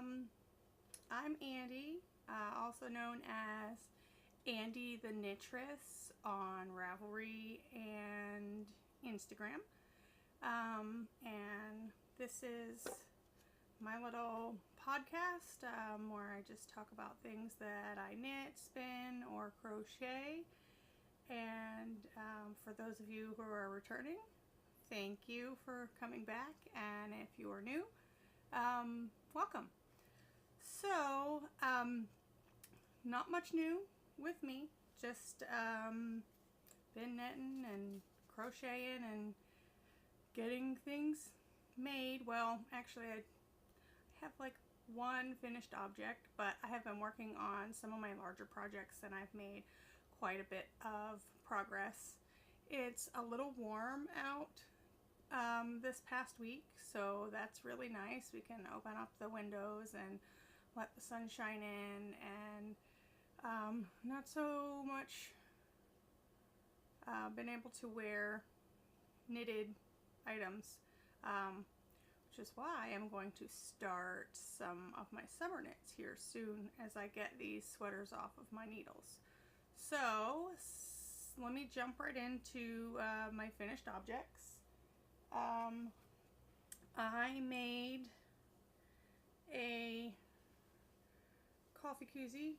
I'm Andi, also known as Andi the Knittress on Ravelry and Instagram. And this is my little podcast where I just talk about things that I knit, spin, or crochet. And for those of you who are returning, thank you for coming back. And if you are new, welcome. So, not much new with me, just been knitting and crocheting and getting things made. Well, actually I have like one finished object, but I have been working on some of my larger projects and I've made quite a bit of progress. It's a little warm out this past week, so that's really nice. We can open up the windows and let the sun shine in, and not so much been able to wear knitted items, which is why I'm going to start some of my summer knits here soon as I get these sweaters off of my needles. So let me jump right into my finished objects. I made a coffee koozie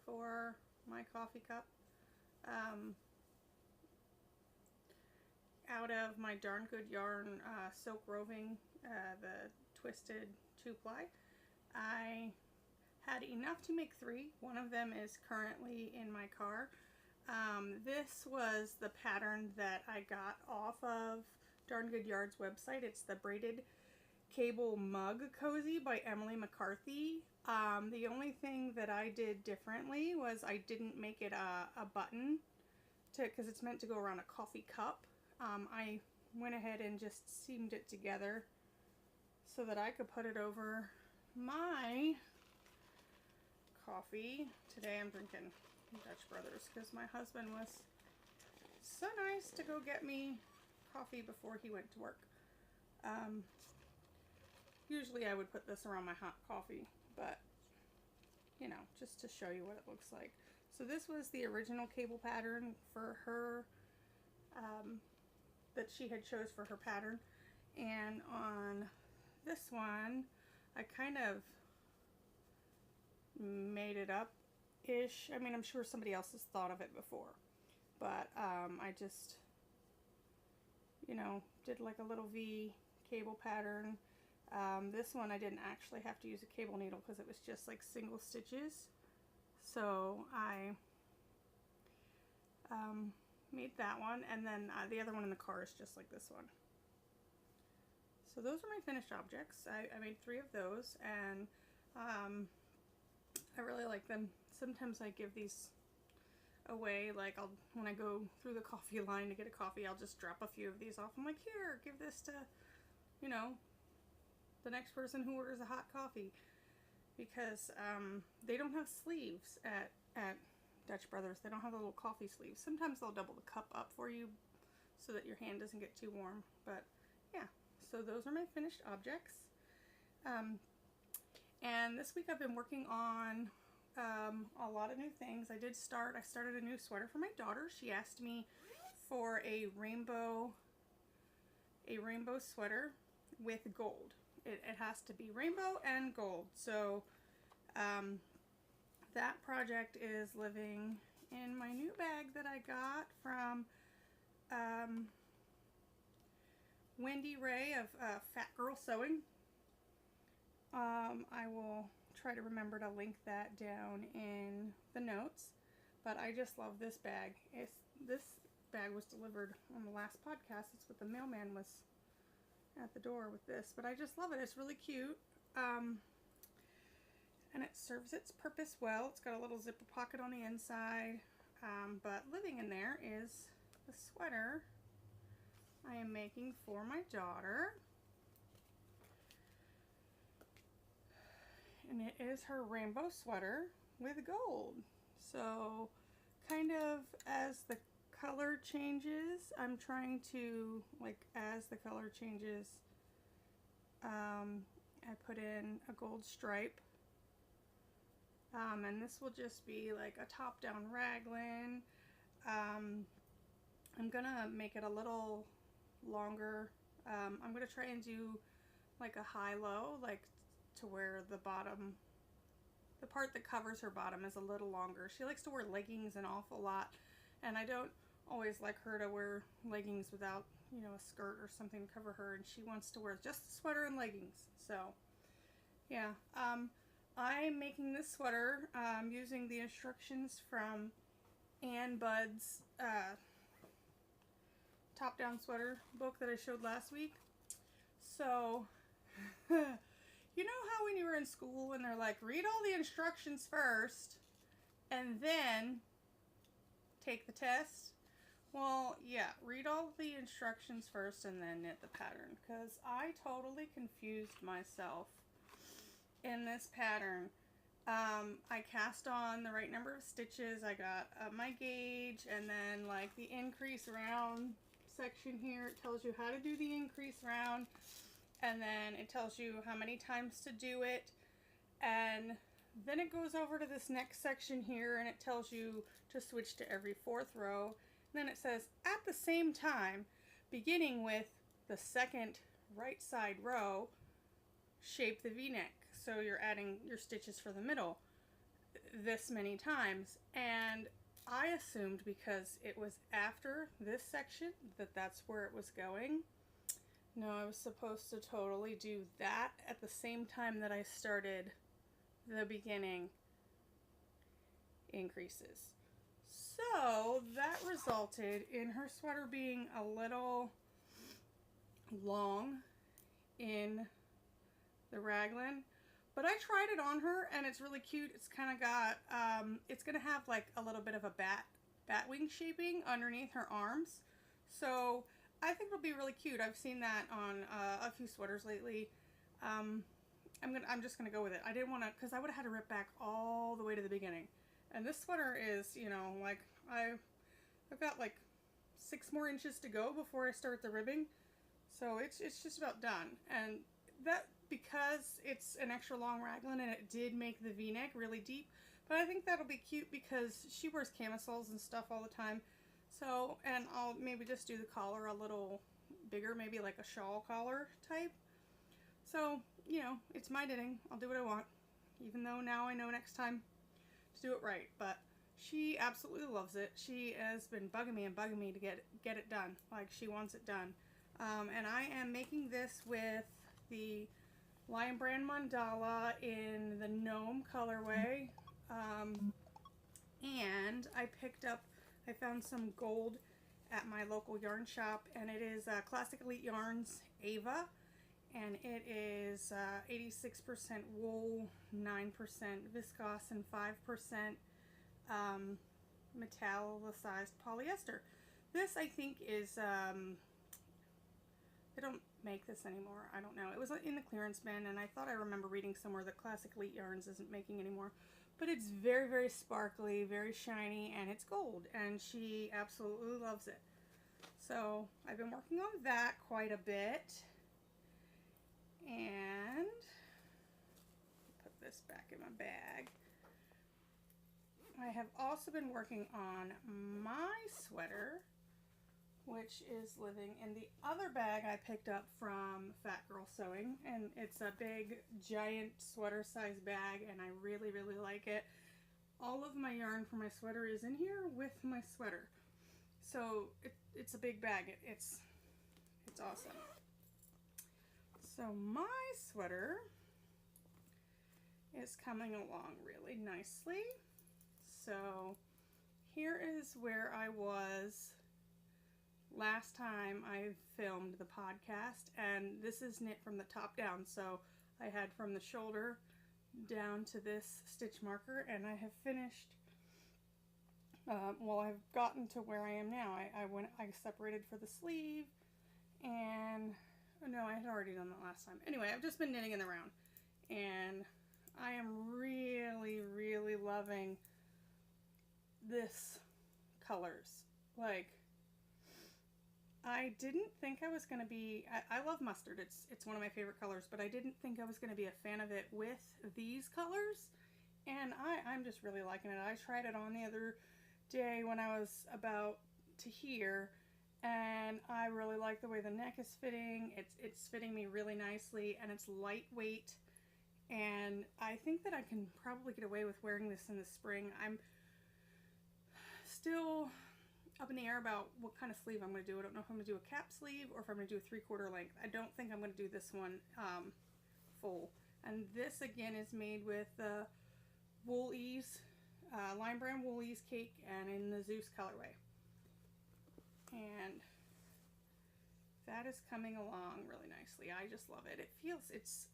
for my coffee cup out of my Darn Good Yarn silk roving, the twisted 2-ply. I had enough to make 3. One of them is currently in my car. This was the pattern that I got off of Darn Good Yarn's website. It's the braided cable mug cozy by Emily McCarthy. The only thing that I did differently was I didn't make it a button because it's meant to go around a coffee cup. I went ahead and just seamed it together so that I could put it over my coffee. Today I'm drinking Dutch Brothers because my husband was so nice to go get me coffee before he went to work. Usually I would put this around my hot coffee, but you know, just to show you what it looks like. So this was the original cable pattern for her, that she had chose for her pattern, and on this one I kind of made it up ish. I mean, I'm sure somebody else has thought of it before, but I just, you know, did like a little V cable pattern. This one I didn't actually have to use a cable needle because it was just like single stitches, so I made that one, and then the other one in the car is just like this one. So those are my finished objects. I made 3 of those, and I really like them. Sometimes I give these away, like when I go through the coffee line to get a coffee, I'll just drop a few of these off. I'm like, here, give this to, you know, the next person who orders a hot coffee, because they don't have sleeves at Dutch Brothers. They don't have the little coffee sleeves. Sometimes they'll double the cup up for you so that your hand doesn't get too warm. But yeah, so those are my finished objects. And this week I've been working on a lot of new things. I started a new sweater for my daughter. She asked me for a rainbow sweater with gold. It has to be rainbow and gold. So that project is living in my new bag that I got from Wendy Ray of Fat Girl Sewing. I will try to remember to link that down in the notes, but I just love this bag. This bag was delivered on the last podcast. It's what the mailman was at the door with this, but I just love it. It's really cute, and it serves its purpose well. It's got a little zipper pocket on the inside, but living in there is the sweater I am making for my daughter. And it is her rainbow sweater with gold. So kind of as the color changes, I'm trying to, like, as the color changes, add I put in a gold stripe. And this will just be like a top-down raglan. I'm gonna make it a little longer. I'm gonna try and do like a high-low, like to where the bottom, the part that covers her bottom is a little longer. She likes to wear leggings an awful lot, and I don't always like her to wear leggings without, you know, a skirt or something to cover her, and she wants to wear just a sweater and leggings. So yeah, I'm making this sweater using the instructions from Ann Budd's top-down sweater book that I showed last week. So you know how when you were in school and they're like, read all the instructions first and then take the test? Well, yeah, read all the instructions first and then knit the pattern, because I totally confused myself in this pattern. I cast on the right number of stitches. I got my gauge, and then like the increase round section here, it tells you how to do the increase round, and then it tells you how many times to do it, and then it goes over to this next section here and it tells you to switch to every 4th row. And then it says at the same time, beginning with the second right side row, shape the V-neck. So you're adding your stitches for the middle this many times, and I assumed because it was after this section that that's where it was going. No, I was supposed to totally do that at the same time that I started the beginning increases. So that resulted in her sweater being a little long in the raglan, but I tried it on her and it's really cute. It's kind of got, it's going to have like a little bit of a bat wing shaping underneath her arms. So I think it'll be really cute. I've seen that on a few sweaters lately. I'm just gonna go with it. I didn't want to, because I would have had to rip back all the way to the beginning. And this sweater is, you know, like I've got like 6 more inches to go before I start the ribbing. So it's just about done. And that, because it's an extra long raglan and it did make the V-neck really deep, but I think that'll be cute because she wears camisoles and stuff all the time. So, and I'll maybe just do the collar a little bigger, maybe like a shawl collar type. So, you know, it's my knitting. I'll do what I want, even though now I know next time to do it right. But she absolutely loves it. She has been bugging me to get it done. Like, she wants it done. And I am making this with the Lion Brand Mandala in the Gnome colorway. And I found some gold at my local yarn shop, and it is Classic Elite Yarns Ava, and it is 86% wool, 9% viscose, and 5% metallicized polyester. This, I think, is, they don't make this anymore. I don't know. It was in the clearance bin, and I thought I remember reading somewhere that Classic Elite Yarns isn't making anymore. But it's very, very sparkly, very shiny, and it's gold, and she absolutely loves it. So I've been working on that quite a bit. And put this back in my bag. I have also been working on my sweater, which is living in the other bag I picked up from Fat Girl Sewing, and it's a big giant sweater size bag, and I really, really like it. All of my yarn for my sweater is in here with my sweater, so it's a big bag. It's awesome. So my sweater is coming along really nicely. So here is where I was last time I filmed the podcast, and this is knit from the top down. So I had from the shoulder down to this stitch marker, and I have finished, well, I've gotten to where I am now. I separated for the sleeve, and no, I had already done that last time. Anyway, I've just been knitting in the round, and I am really, really loving this colors. Like, I didn't think I was going to be, I love mustard, it's one of my favorite colors, but I didn't think I was going to be a fan of it with these colors, and I'm just really liking it. I tried it on the other day when I was about to here, and I really like the way the neck is fitting. It's fitting me really nicely, and it's lightweight, and I think that I can probably get away with wearing this in the spring. I'm still up in the air about what kind of sleeve I'm going to do. I don't know if I'm going to do a cap sleeve or if I'm going to do a 3/4 length. I don't think I'm going to do this one full. And this again is made with Woolies, Lime Brand Woolies cake, and in the Zeus colorway. And that is coming along really nicely. I just love it. It feels, it's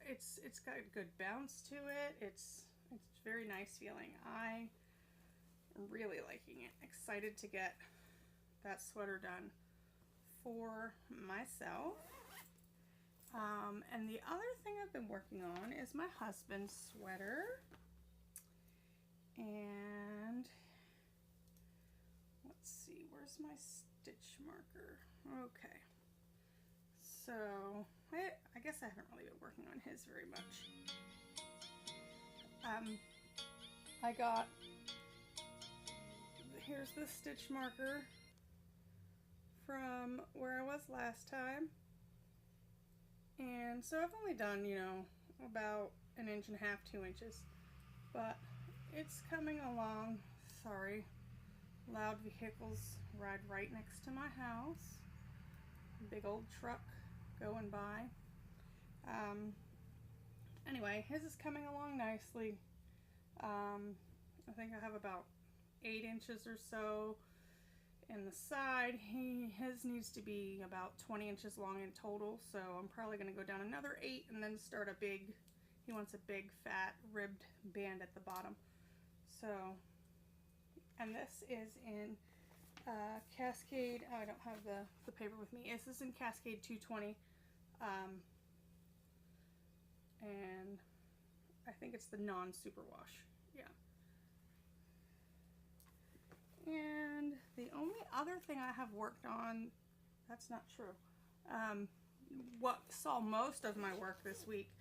got a good bounce to it. It's very nice feeling. I am really liking it. Excited to get that sweater done for myself. And the other thing I've been working on is my husband's sweater. And let's see, where's my stitch marker? Okay. So I guess I haven't really been working on his very much. I got, here's the stitch marker from where I was last time, and so I've only done, you know, about 1.5 inches, 2 inches, but it's coming along. Sorry, loud vehicles ride right next to my house. Big old truck going by. Anyway, his is coming along nicely. I think I have about 8 inches or so in the side. His needs to be about 20 inches long in total, so I'm probably going to go down another 8 and then start a big, he wants a big fat ribbed band at the bottom. So, and this is in Cascade, oh, I don't have the paper with me. This is in Cascade 220, and I think it's the non-superwash, yeah. And the only other thing I have worked on, that's not true, what saw most of my work this week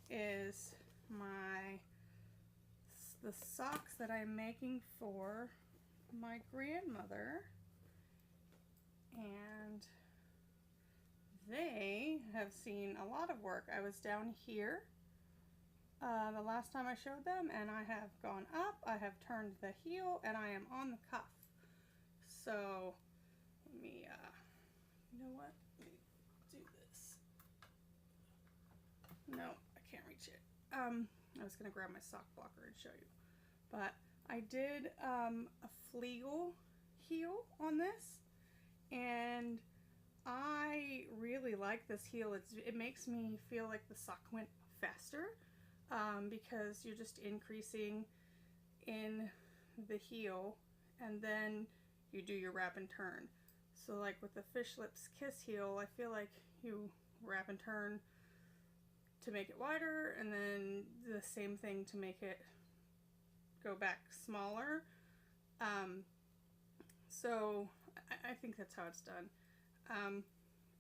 is the socks that I'm making for my grandmother, and they have seen a lot of work. I was down here the last time I showed them, and I have gone up, I have turned the heel, and I am on the cuff. So let me, you know what, let me do this. No, I can't reach it. I was going to grab my sock blocker and show you, but I did a Flegel heel on this, and I really like this heel. It makes me feel like the sock went faster, because you're just increasing in the heel, and then you do your wrap and turn. So like with the Fish Lips Kiss heel, I feel like you wrap and turn to make it wider, and then the same thing to make it go back smaller. So I think that's how it's done.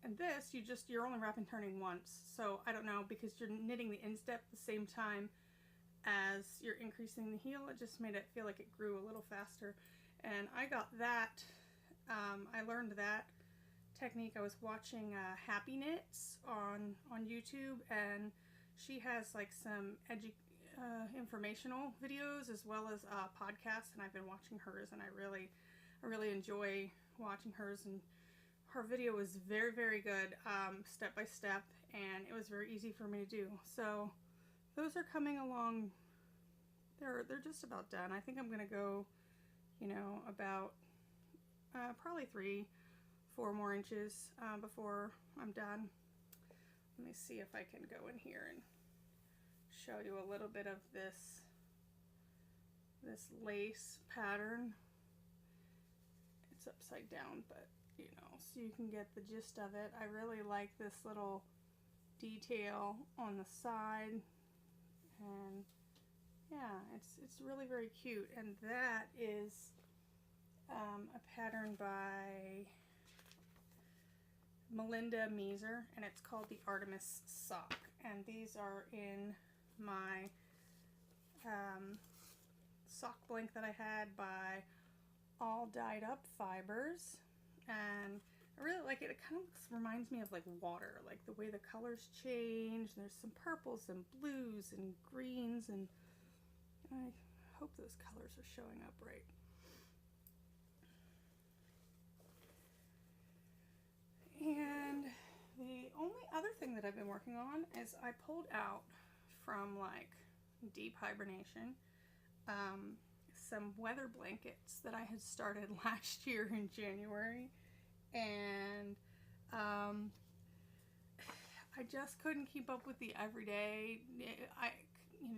And this, you're only wrap and turning once. So I don't know, because you're knitting the instep at the same time as you're increasing the heel, it just made it feel like it grew a little faster. And I got that, I learned that technique. I was watching Happee Knits on YouTube, and she has like some informational videos as well as podcasts, and I've been watching hers, and I really enjoy watching hers, and her video was very, very good, step by step, and it was very easy for me to do. So those are coming along. They're just about done. I think I'm gonna go, you know, about probably 3-4 more inches before I'm done. Let me see if I can go in here and show you a little bit of this lace pattern. It's upside down, but you know, so you can get the gist of it. I really like this little detail on the side, and yeah, it's really very cute. And that is a pattern by Melinda Meeser, and it's called the Artemis Sock. And these are in my sock blank that I had by All Dyed Up Fibers, and I really like it. It kind of reminds me of like water, like the way the colors change. There's some purples and blues and greens, and I hope those colors are showing up right. And the only other thing that I've been working on is I pulled out from like deep hibernation some weather blankets that I had started last year in January, and I just couldn't keep up with the everyday.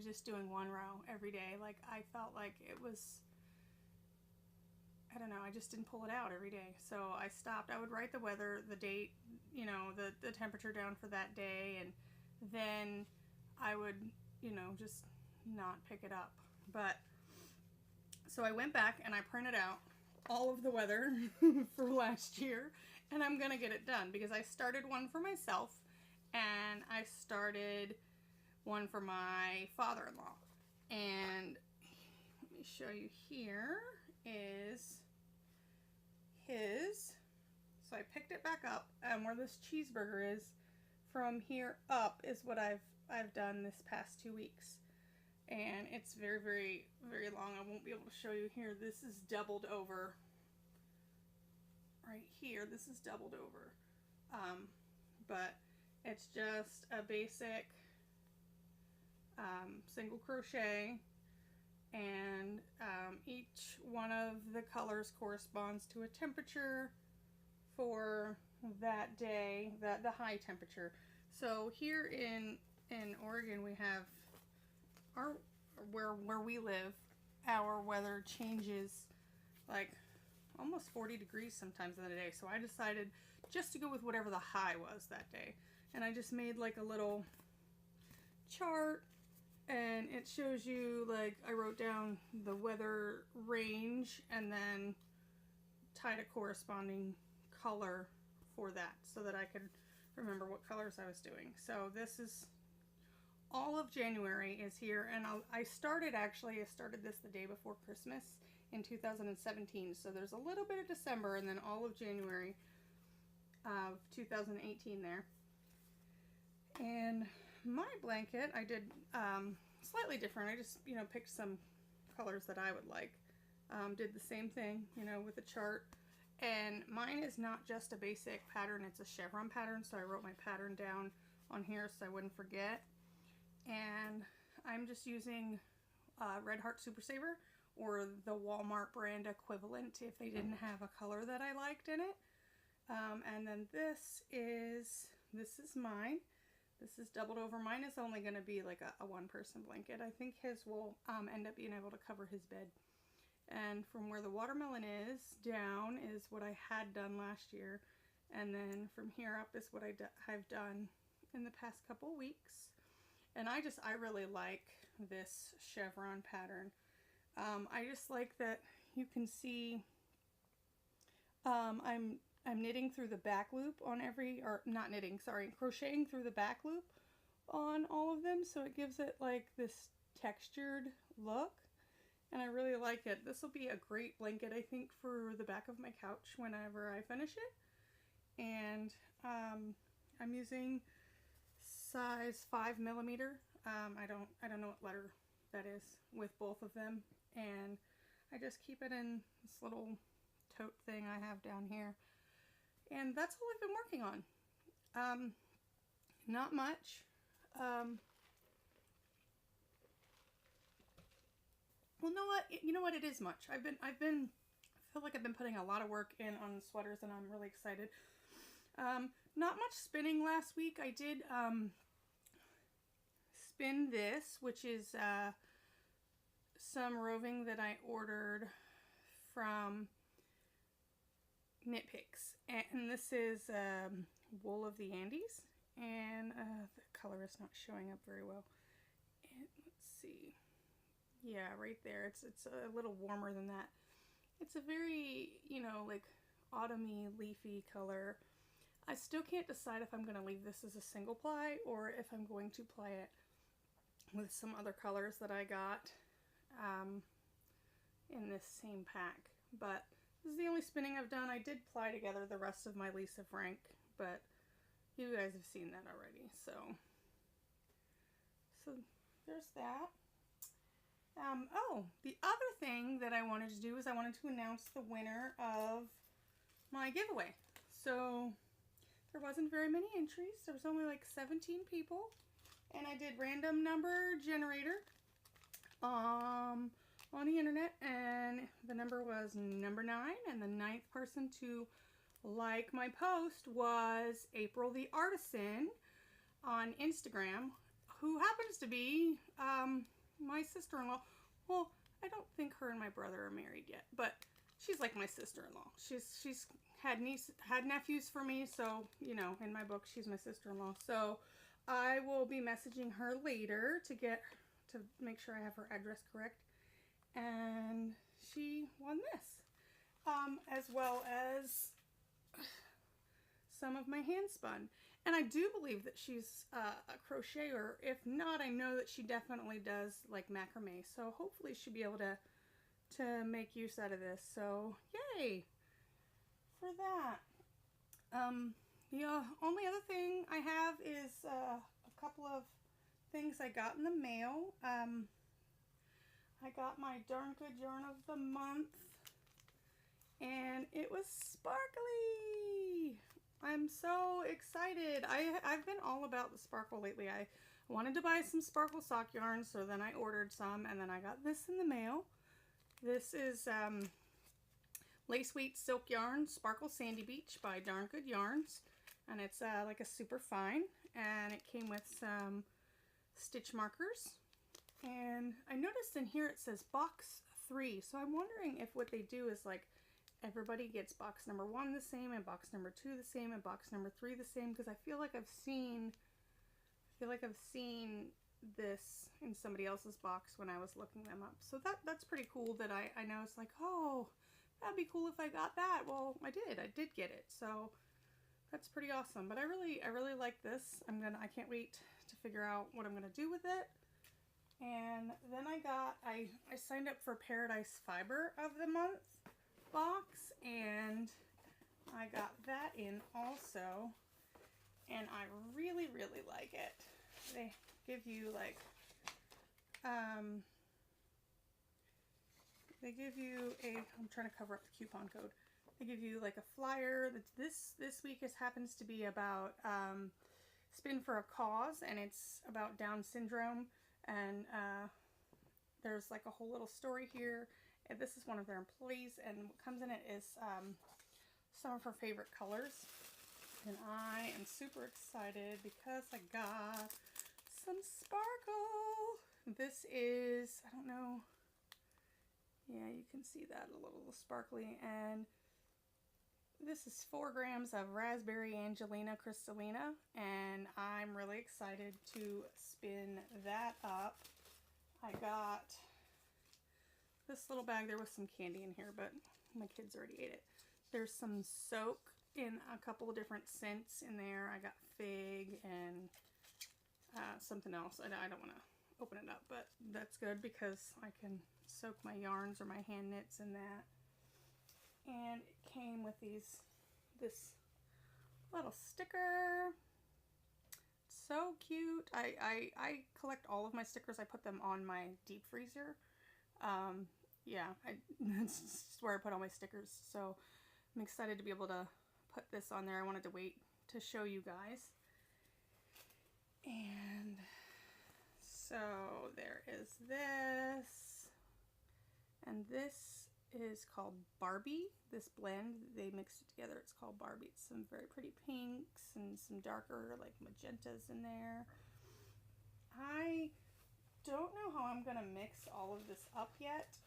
Just doing one row every day. Like I felt like it was, I don't know, I just didn't pull it out every day. So I stopped. I would write the weather, the date, the temperature down for that day, and then I would, just not pick it up. But so I went back and I printed out all of the weather for last year, and I'm gonna get it done because I started one for myself and I started one for my father-in-law. And let me show you, here is his. So I picked it back up, and where this cheeseburger is, from here up is what I've done this past 2 weeks. And it's very, very, very long. I won't be able to show you here. This is doubled over. Right here, this is doubled over. But it's just a basic single crochet, and each one of the colors corresponds to a temperature for that day, the high temperature. So here in Oregon, we have where we live, our weather changes like almost 40 degrees sometimes in the day. So I decided just to go with whatever the high was that day, and I just made like a little chart, and it shows you, like, I wrote down the weather range and then tied a corresponding color for that so that I could remember what colors I was doing. So this is all of January is here, and I started this the day before Christmas in 2017. So there's a little bit of December and then all of January of 2018 there. And my blanket, I did slightly different. I just, picked some colors that I would like. Did the same thing, with the chart. And mine is not just a basic pattern, it's a chevron pattern. So I wrote my pattern down on here so I wouldn't forget. And I'm just using Red Heart Super Saver, or the Walmart brand equivalent if they didn't have a color that I liked in it. And then this is mine. This is doubled over. Mine is only going to be like a one-person blanket. I think his will end up being able to cover his bed. And from where the watermelon is down is what I had done last year. And then from here up is what I've done in the past couple weeks. And I really like this chevron pattern. I just like that you can see I'm knitting through the back loop on crocheting through the back loop on all of them, so it gives it like this textured look, and I really like it. This will be a great blanket, I think, for the back of my couch whenever I finish it. And I'm using size 5mm. I don't know what letter that is with both of them, and I just keep it in this little tote thing I have down here. And that's all I've been working on. Not much. Well, you know what? It is much. I feel like I've been putting a lot of work in on sweaters, and I'm really excited. Not much spinning last week. I did spin this, which is some roving that I ordered from Knit Picks, and this is wool of the Andes, and the color is not showing up very well. And let's see, yeah, right there, it's a little warmer than that. It's a very, like autumny leafy color. I still can't decide if I'm going to leave this as a single ply or if I'm going to ply it with some other colors that I got in this same pack. But this is the only spinning I've done. I did ply together the rest of my Lisa Frank, but you guys have seen that already. So there's that. Oh, the other thing that I wanted to do is I wanted to announce the winner of my giveaway. So there wasn't very many entries. There was only like 17 people. And I did random number generator on the internet, and the number was number 9, and the 9th person to like my post was April the Artisan on Instagram, who happens to be my sister-in-law. Well, I don't think her and my brother are married yet, but she's like my sister-in-law. She's had nephews for me, so, you know, in my book, she's my sister-in-law. So I will be messaging her later to make sure I have her address correct. And she won this, as well as some of my hand spun. And I do believe that she's a crocheter. If not, I know that she definitely does like macrame. So hopefully she'll be able to make use out of this. So yay for that. The only other thing I have is a couple of things I got in the mail. I got my Darn Good Yarn of the Month, and it was sparkly. I'm so excited. I've been all about the sparkle lately. I wanted to buy some sparkle sock yarns, so then I ordered some, and then I got this in the mail. This is Lace Weight Silk Yarn Sparkle Sandy Beach by Darn Good Yarns, and it's like a super fine, and it came with some stitch markers. And I noticed in here it says box 3, so I'm wondering if what they do is like everybody gets box number 1 the same, and box number 2 the same, and box number 3 the same, because I feel like I've seen this in somebody else's box when I was looking them up. So that's pretty cool that I know. It's like, oh, that'd be cool if I got that. Well, I did get it, so that's pretty awesome. But I really like this. I can't wait to figure out what I'm gonna do with it. And then I signed up for Paradise Fiber of the Month box, and I got that in also, and I really like it. They give you like I'm trying to cover up the coupon code. They give you like a flyer. This week happens to be about Spin for a Cause, and it's about Down syndrome. And there's like a whole little story here. And this is one of their employees, and what comes in it is some of her favorite colors. And I am super excited because I got some sparkle. This is, I don't know, yeah, you can see that a little sparkly. And this is 4 grams of Raspberry Angelina Crystallina, and I'm really excited to spin that up. I got this little bag. There was some candy in here, but my kids already ate it. There's some soak in a couple of different scents in there. I got fig and something else. I don't want to open it up, but that's good because I can soak my yarns or my hand knits in that. And it came with this little sticker. So cute. I collect all of my stickers. I put them on my deep freezer. Yeah, that's just where I put all my stickers. So I'm excited to be able to put this on there. I wanted to wait to show you guys. And so there is this. And this is called Barbie. This blend, they mixed it together. It's called Barbie. It's some very pretty pinks and some darker like magentas in there. I don't know how I'm gonna mix all of this up yet.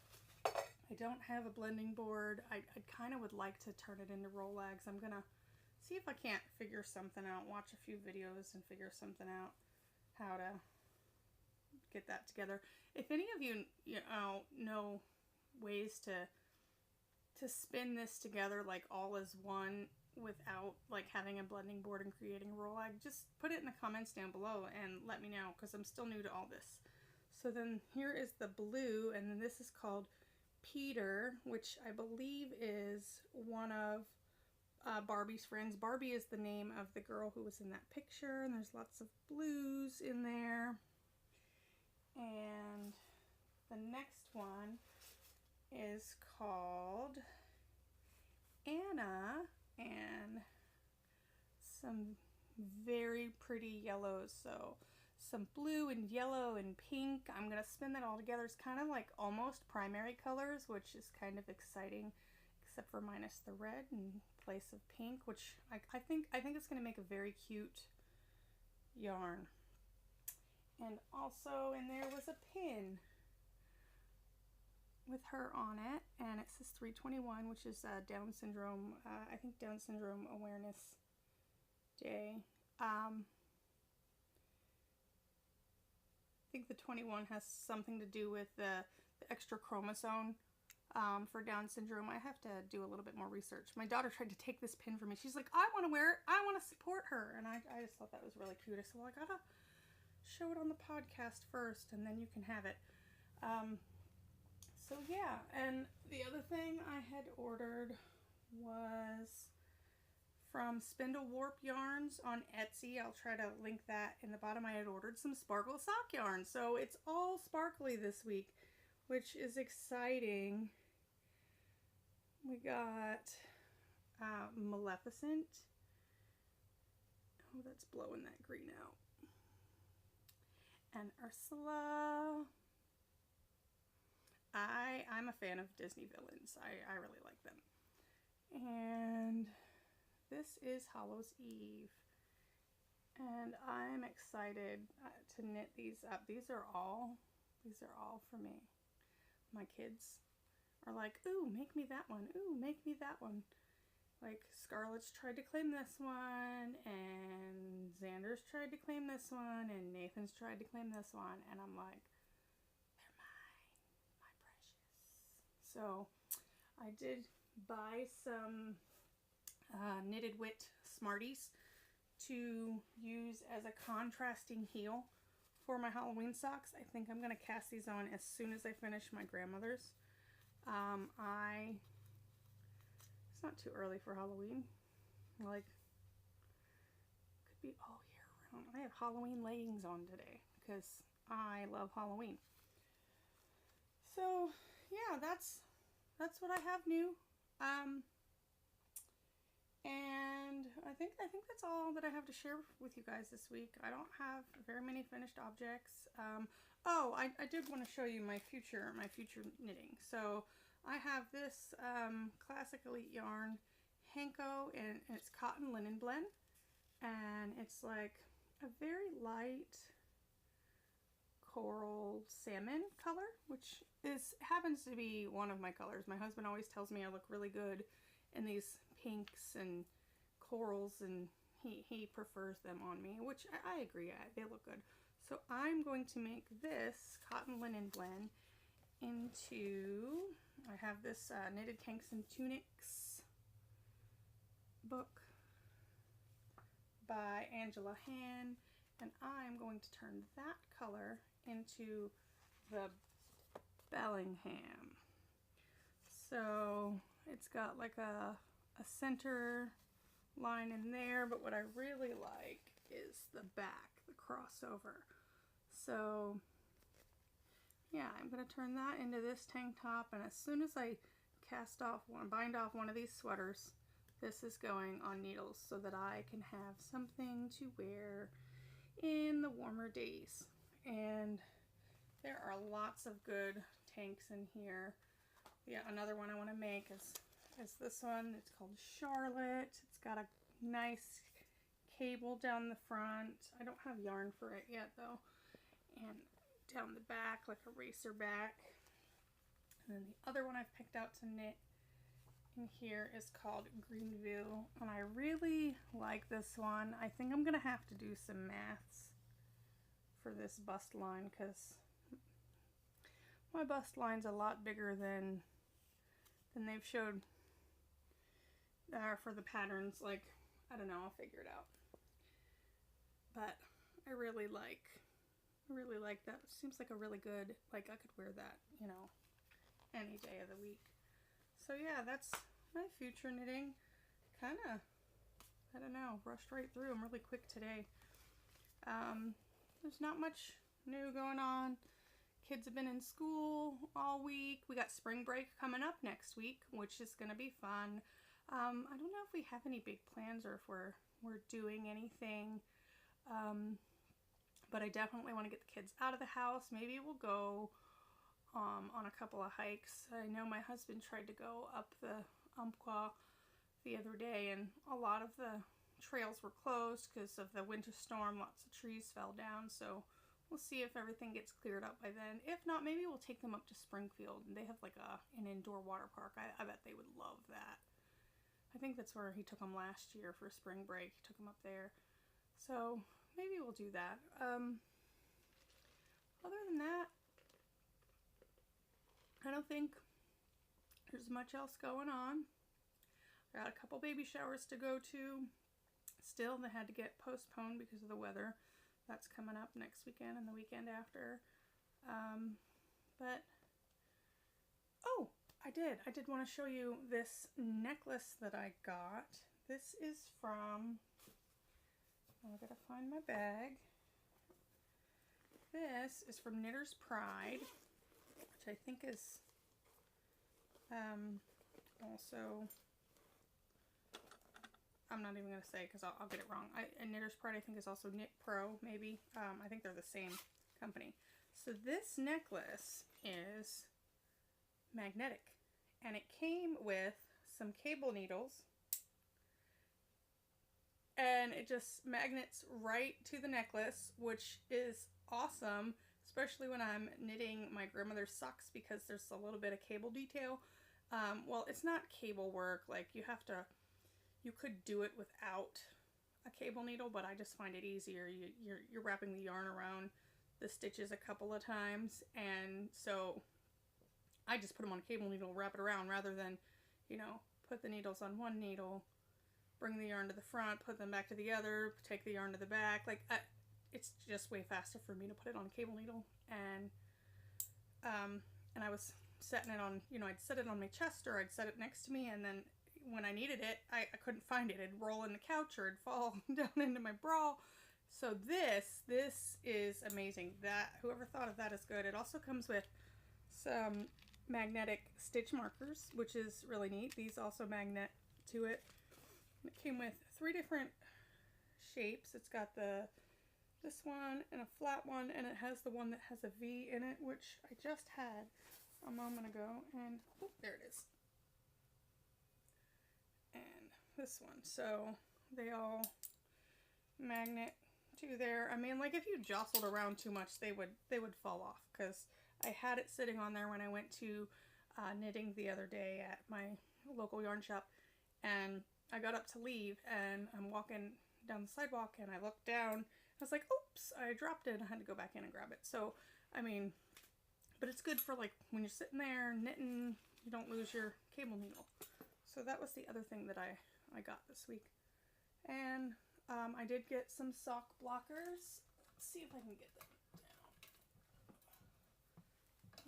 I don't have a blending board. I kind of would like to turn it into Rolex. I'm gonna see if I can't figure something out, watch a few videos and figure something out how to get that together. If any of you know ways to spin this together like all as one without like having a blending board and creating a roll, just put it in the comments down below and let me know, because I'm still new to all this. So then here is the blue, and then this is called Peter, which I believe is one of Barbie's friends. Barbie is the name of the girl who was in that picture, and there's lots of blues in there. And the next one is called Anna, and some very pretty yellows. So some blue and yellow and pink. I'm going to spin that all together. It's kind of like almost primary colors, which is kind of exciting, except for minus the red in place of pink, which I think it's going to make a very cute yarn. And also in there was a pin with her on it, and it says 321, which is Down Syndrome, I think Down Syndrome Awareness Day. I think the 21 has something to do with the extra chromosome for Down syndrome. I have to do a little bit more research. My daughter tried to take this pin from me. She's like, I want to wear it. I want to support her. And I just thought that was really cute. I said, well, I gotta show it on the podcast first, and then you can have it. So yeah, and the other thing I had ordered was from Spindle Warp Yarns on Etsy. I'll try to link that in the bottom. I had ordered some sparkle sock yarn, so it's all sparkly this week, which is exciting. We got Maleficent. Oh, that's blowing that green out. And Ursula. I'm a fan of Disney villains. I really like them. And this is Hallows Eve. And I'm excited to knit these up. These are all for me. My kids are like, ooh, make me that one. Ooh, make me that one. Like, Scarlett's tried to claim this one, and Xander's tried to claim this one, and Nathan's tried to claim this one, and I'm like, they're mine, my precious. So, I did buy some Knitted Wit Smarties to use as a contrasting heel for my Halloween socks. I think I'm going to cast these on as soon as I finish my grandmother's. It's not too early for Halloween. Like, could be all year round. I have Halloween leggings on today because I love Halloween. So yeah, that's what I have new. And I think that's all that I have to share with you guys this week. I don't have very many finished objects. Oh, I did want to show you my future knitting. So I have this Classic Elite yarn, Hanko, and it's cotton linen blend, and it's like a very light coral salmon color, which happens to be one of my colors. My husband always tells me I look really good in these pinks and corals, and he prefers them on me, which I agree, they look good. So I'm going to make this cotton linen blend into, I have this Knitted Tanks and Tunics book by Angela Han, and I'm going to turn that color into the Bellingham. So it's got like a center line in there, but what I really like is the back, the crossover. So yeah, I'm going to turn that into this tank top, and as soon as I bind off one of these sweaters, this is going on needles so that I can have something to wear in the warmer days. And there are lots of good tanks in here. Yeah, another one I want to make is this one. It's called Charlotte. It's got a nice cable down the front. I don't have yarn for it yet though. And down the back, like a racer back. And then the other one I've picked out to knit in here is called Greenville, and I really like this one. I think I'm gonna have to do some maths for this bust line, because my bust line's a lot bigger than they've showed for the patterns. Like, I don't know, I'll figure it out. But I really like that. Seems like a really good, like I could wear that, you know, any day of the week. So yeah, that's my future knitting. Kind of, I don't know, rushed right through. I'm really quick today. There's not much new going on. Kids have been in school all week. We got spring break coming up next week, which is going to be fun. I don't know if we have any big plans or if we're doing anything. But I definitely want to get the kids out of the house. Maybe we'll go on a couple of hikes. I know my husband tried to go up the Umpqua the other day, and a lot of the trails were closed because of the winter storm. Lots of trees fell down, so we'll see if everything gets cleared up by then. If not, maybe we'll take them up to Springfield. They have like an indoor water park. I bet they would love that. I think that's where he took them last year for spring break. He took them up there. So maybe we'll do that. Other than that, I don't think there's much else going on. I got a couple baby showers to go to. Still, they had to get postponed because of the weather. That's coming up next weekend and the weekend after. But, oh, I did want to show you this necklace that I got. This is from, I gotta find my bag. This is from Knitter's Pride, which I think is also, I'm not even going to say because I'll get it wrong. And Knitter's Pride, I think, is also Knit Pro, maybe. I think they're the same company. So this necklace is magnetic, and it came with some cable needles, and it just magnets right to the necklace, which is awesome, especially when I'm knitting my grandmother's socks because there's a little bit of cable detail. Well, it's not cable work. Like, you could do it without a cable needle, but I just find it easier. You're wrapping the yarn around the stitches a couple of times, and so I just put them on a cable needle, wrap it around, rather than, you know, put the needles on one needle, bring the yarn to the front, put them back to the other, take the yarn to the back. Like, it's just way faster for me to put it on a cable needle. And I was setting it on, you know, I'd set it on my chest or I'd set it next to me, and then when I needed it, I couldn't find it. It'd roll in the couch or it'd fall down into my bra. So this is amazing. That, whoever thought of that is good. It also comes with some magnetic stitch markers, which is really neat. These also magnet to it. It came with 3 different shapes. It's got this one and a flat one, and it has the one that has a V in it, which I just had a moment ago, and oh, there it is. And this one. So they all magnet to there. I mean, like, if you jostled around too much, they would fall off, because I had it sitting on there when I went to knitting the other day at my local yarn shop, and I got up to leave, and I'm walking down the sidewalk, and I looked down. I was like, oops, I dropped it. I had to go back in and grab it. So, I mean, but it's good for, like, when you're sitting there knitting, you don't lose your cable needle. So that was the other thing that I got this week. And I did get some sock blockers. Let's see if I can get them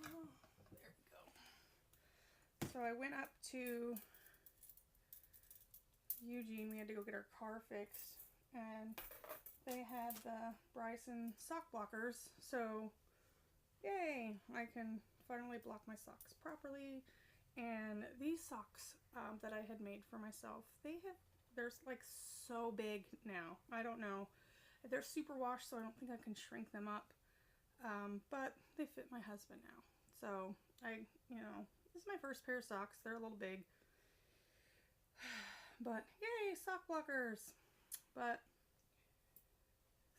down. Oh, there we go. So I went up to Eugene. We had to go get our car fixed, and they had the Bryson sock blockers. So yay, I can finally block my socks properly. And these socks that I had made for myself, they're like so big now. I don't know. They're super wash, so I don't think I can shrink them up. But they fit my husband now. So this is my first pair of socks. They're a little big. But yay, sock blockers. But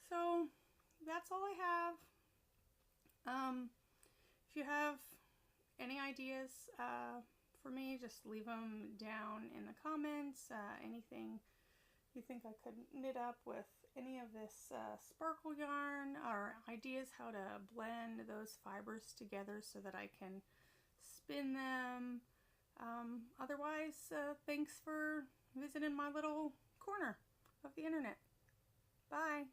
so that's all I have. If you have any ideas for me, just leave them down in the comments. Anything you think I could knit up with any of this sparkle yarn, or ideas how to blend those fibers together so that I can spin them. Otherwise, thanks for visiting my little corner of the internet. Bye.